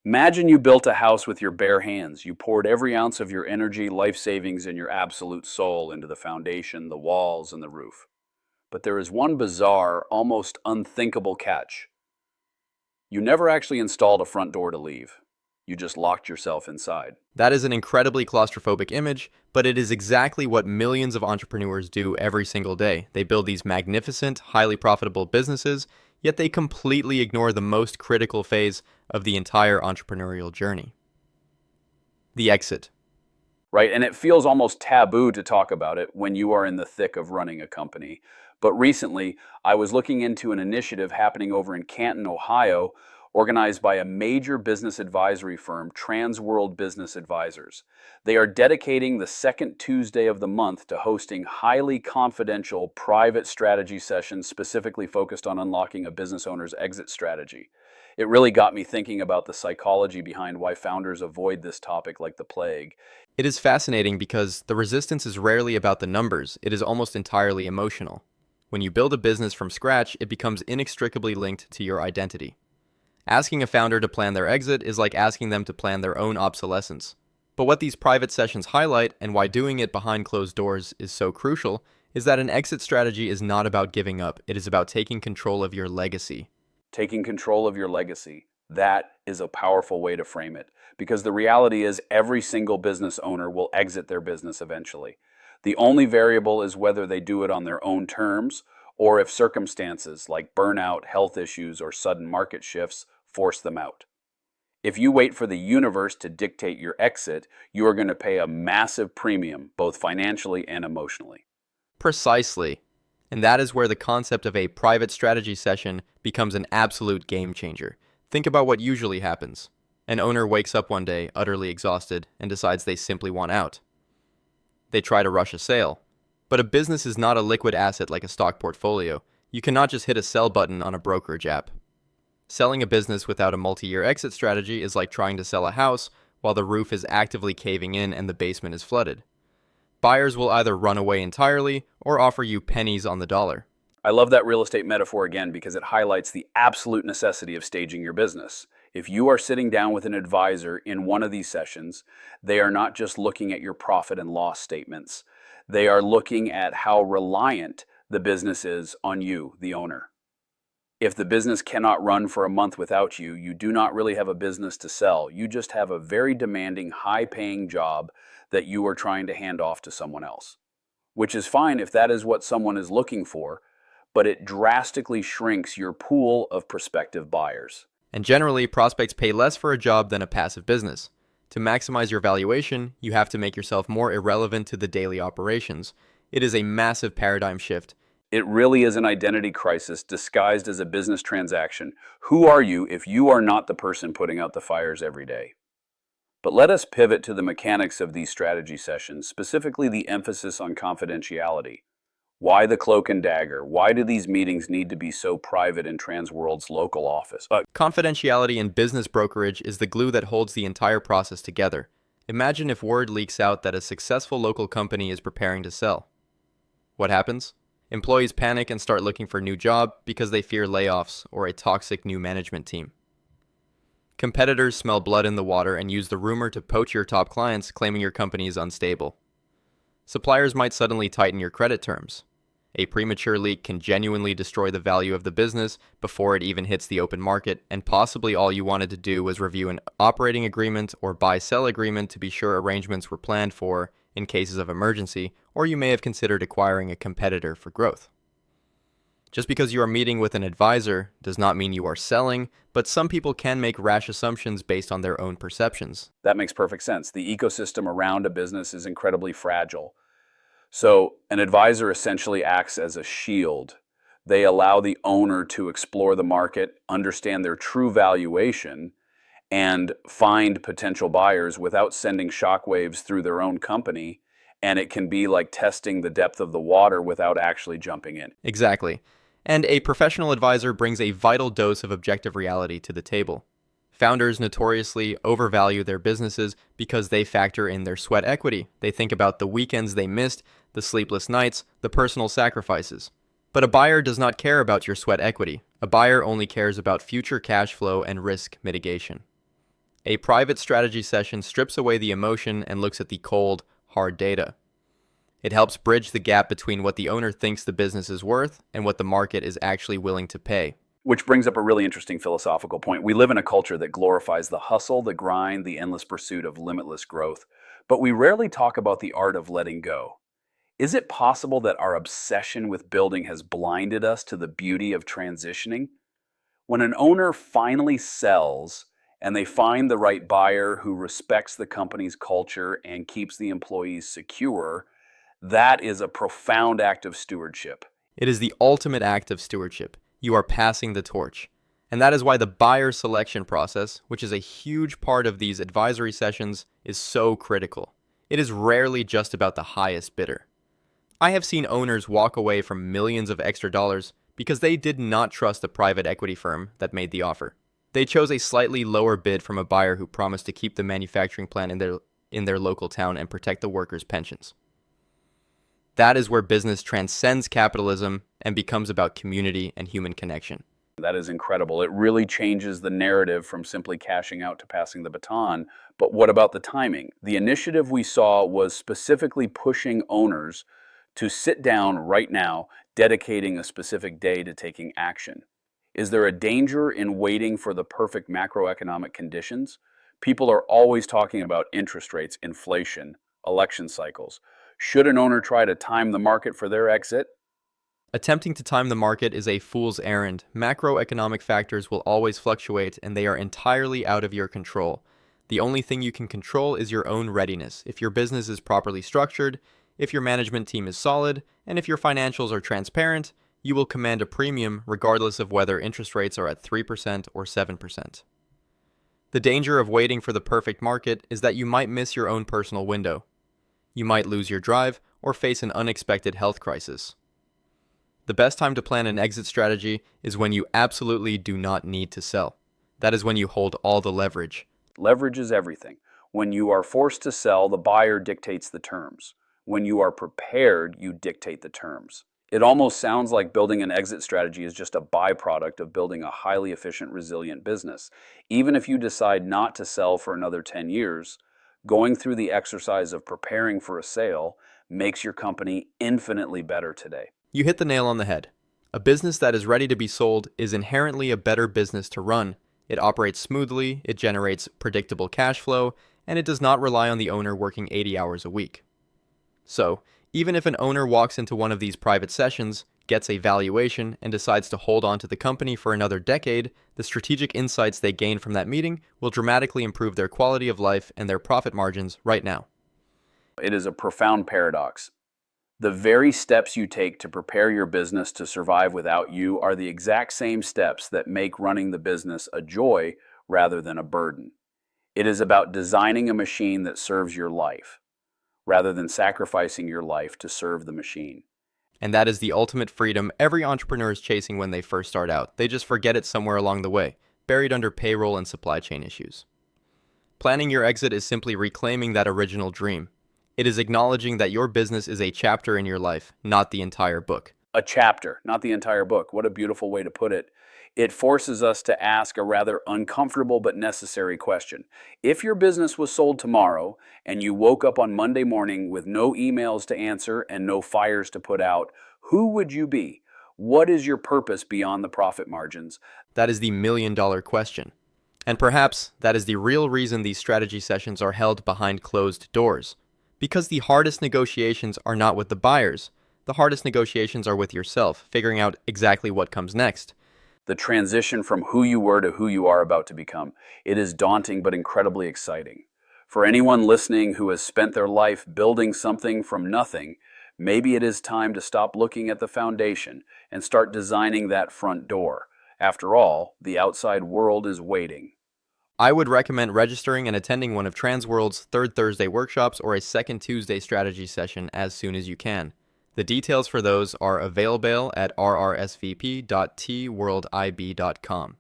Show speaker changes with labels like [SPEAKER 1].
[SPEAKER 1] Imagine you built a house with your bare hands. You poured every ounce of your energy, life savings, and your absolute soul into the foundation, the walls, and the roof. But there is one bizarre, almost unthinkable catch. You never actually installed a front door to leave. You just locked yourself inside.
[SPEAKER 2] That is an incredibly claustrophobic image, but it is exactly what millions of entrepreneurs do every single day. They build these magnificent, highly profitable businesses, yet they completely ignore the most critical phase of the entire entrepreneurial journey: the exit.
[SPEAKER 1] Right? And it feels almost taboo to talk about it when you are in the thick of running a company. But recently, I was looking into an initiative happening over in Canton, Ohio, organized by a major business advisory firm, Transworld Business Advisors. They are dedicating the second Tuesday of the month to hosting highly confidential private strategy sessions specifically focused on unlocking a business owner's exit strategy. It really got me thinking about the psychology behind why founders avoid this topic like the plague.
[SPEAKER 2] It is fascinating because the resistance is rarely about the numbers, it is almost entirely emotional. When you build a business from scratch, it becomes inextricably linked to your identity. Asking a founder to plan their exit is like asking them to plan their own obsolescence. But what these private sessions highlight, and why doing it behind closed doors is so crucial, is that an exit strategy is not about giving up, it is about taking control of your legacy.
[SPEAKER 1] Taking control of your legacy. That is a powerful way to frame it, because the reality is every single business owner will exit their business eventually. The only variable is whether they do it on their own terms or if circumstances like burnout, health issues, or sudden market shifts force them out. If you wait for the universe to dictate your exit, you are going to pay a massive premium, both financially and emotionally.
[SPEAKER 2] Precisely. And that is where the concept of a private strategy session becomes an absolute game changer. Think about what usually happens. An owner wakes up one day utterly exhausted and decides they simply want out. They try to rush a sale. But a business is not a liquid asset like a stock portfolio. You cannot just hit a sell button on a brokerage app. Selling a business without a multi-year exit strategy is like trying to sell a house while the roof is actively caving in and the basement is flooded. Buyers will either run away entirely or offer you pennies on the dollar.
[SPEAKER 1] I love that real estate metaphor again because it highlights the absolute necessity of staging your business. If you are sitting down with an advisor in one of these sessions, they are not just looking at your profit and loss statements. They are looking at how reliant the business is on you, the owner. If the business cannot run for a month without you, you do not really have a business to sell. You just have a very demanding, high-paying job that you are trying to hand off to someone else. Which is fine if that is what someone is looking for, but it drastically shrinks your pool of prospective buyers.
[SPEAKER 2] And generally, prospects pay less for a job than a passive business. To maximize your valuation, you have to make yourself more irrelevant to the daily operations. It is a massive paradigm shift.
[SPEAKER 1] It really is an identity crisis disguised as a business transaction. Who are you if you are not the person putting out the fires every day? But let us pivot to the mechanics of these strategy sessions, specifically the emphasis on confidentiality. Why the cloak and dagger? Why do these meetings need to be so private in Transworld's local office?
[SPEAKER 2] Confidentiality in business brokerage is the glue that holds the entire process together. Imagine if word leaks out that a successful local company is preparing to sell. What happens? Employees panic and start looking for a new job because they fear layoffs or a toxic new management team. Competitors smell blood in the water and use the rumor to poach your top clients, claiming your company is unstable. Suppliers might suddenly tighten your credit terms. A premature leak can genuinely destroy the value of the business before it even hits the open market, and possibly all you wanted to do was review an operating agreement or buy-sell agreement to be sure arrangements were planned for in cases of emergency, or you may have considered acquiring a competitor for growth. Just because you are meeting with an advisor does not mean you are selling, but some people can make rash assumptions based on their own perceptions.
[SPEAKER 1] That makes perfect sense. The ecosystem around a business is incredibly fragile. So an advisor essentially acts as a shield. They allow the owner to explore the market, understand their true valuation, and find potential buyers without sending shockwaves through their own company. And it can be like testing the depth of the water without actually jumping in.
[SPEAKER 2] Exactly. And a professional advisor brings a vital dose of objective reality to the table. Founders notoriously overvalue their businesses because they factor in their sweat equity. They think about the weekends they missed, the sleepless nights, the personal sacrifices. But a buyer does not care about your sweat equity. A buyer only cares about future cash flow and risk mitigation. A private strategy session strips away the emotion and looks at the cold, hard data. It helps bridge the gap between what the owner thinks the business is worth and what the market is actually willing to pay.
[SPEAKER 1] Which brings up a really interesting philosophical point. We live in a culture that glorifies the hustle, the grind, the endless pursuit of limitless growth, but we rarely talk about the art of letting go. Is it possible that our obsession with building has blinded us to the beauty of transitioning? When an owner finally sells and they find the right buyer who respects the company's culture and keeps the employees secure, that is a profound act of stewardship.
[SPEAKER 2] It is the ultimate act of stewardship. You are passing the torch. And that is why the buyer selection process, which is a huge part of these advisory sessions, is so critical. It is rarely just about the highest bidder. I have seen owners walk away from millions of extra dollars because they did not trust the private equity firm that made the offer. They chose a slightly lower bid from a buyer who promised to keep the manufacturing plant in their local town and protect the workers' pensions. That is where business transcends capitalism and becomes about community and human connection.
[SPEAKER 1] That is incredible. It really changes the narrative from simply cashing out to passing the baton. But what about the timing? The initiative we saw was specifically pushing owners to sit down right now, dedicating a specific day to taking action. Is there a danger in waiting for the perfect macroeconomic conditions? People are always talking about interest rates, inflation, election cycles. Should an owner try to time the market for their exit?
[SPEAKER 2] Attempting to time the market is a fool's errand. Macroeconomic factors will always fluctuate, and they are entirely out of your control. The only thing you can control is your own readiness. If your business is properly structured, if your management team is solid, and if your financials are transparent, you will command a premium regardless of whether interest rates are at 3% or 7%. The danger of waiting for the perfect market is that you might miss your own personal window. You might lose your drive or face an unexpected health crisis. The best time to plan an exit strategy is when you absolutely do not need to sell. That is when you hold all the leverage.
[SPEAKER 1] Leverage is everything. When you are forced to sell, the buyer dictates the terms. When you are prepared, you dictate the terms. It almost sounds like building an exit strategy is just a byproduct of building a highly efficient, resilient business. Even if you decide not to sell for another 10 years, going through the exercise of preparing for a sale makes your company infinitely better today.
[SPEAKER 2] You hit the nail on the head. A business that is ready to be sold is inherently a better business to run. It operates smoothly, it generates predictable cash flow, and it does not rely on the owner working 80 hours a week. So, even if an owner walks into one of these private sessions, gets a valuation, and decides to hold on to the company for another decade, the strategic insights they gain from that meeting will dramatically improve their quality of life and their profit margins right now.
[SPEAKER 1] It is a profound paradox. The very steps you take to prepare your business to survive without you are the exact same steps that make running the business a joy rather than a burden. It is about designing a machine that serves your life, rather than sacrificing your life to serve the machine.
[SPEAKER 2] And that is the ultimate freedom every entrepreneur is chasing when they first start out. They just forget it somewhere along the way, buried under payroll and supply chain issues. Planning your exit is simply reclaiming that original dream. It is acknowledging that your business is a chapter in your life, not the entire book.
[SPEAKER 1] A chapter, not the entire book. What a beautiful way to put it. It forces us to ask a rather uncomfortable but necessary question. If your business was sold tomorrow and you woke up on Monday morning with no emails to answer and no fires to put out, who would you be? What is your purpose beyond the profit margins?
[SPEAKER 2] That is the million-dollar question. And perhaps that is the real reason these strategy sessions are held behind closed doors. Because the hardest negotiations are not with the buyers. The hardest negotiations are with yourself, figuring out exactly what comes next.
[SPEAKER 1] The transition from who you were to who you are about to become. It is daunting but incredibly exciting. For anyone listening who has spent their life building something from nothing, maybe it is time to stop looking at the foundation and start designing that front door. After all, the outside world is waiting.
[SPEAKER 2] I would recommend registering and attending one of Transworld's Third Thursday workshops or a Second Tuesday strategy session as soon as you can. The details for those are available at rrsvp.tworldib.com.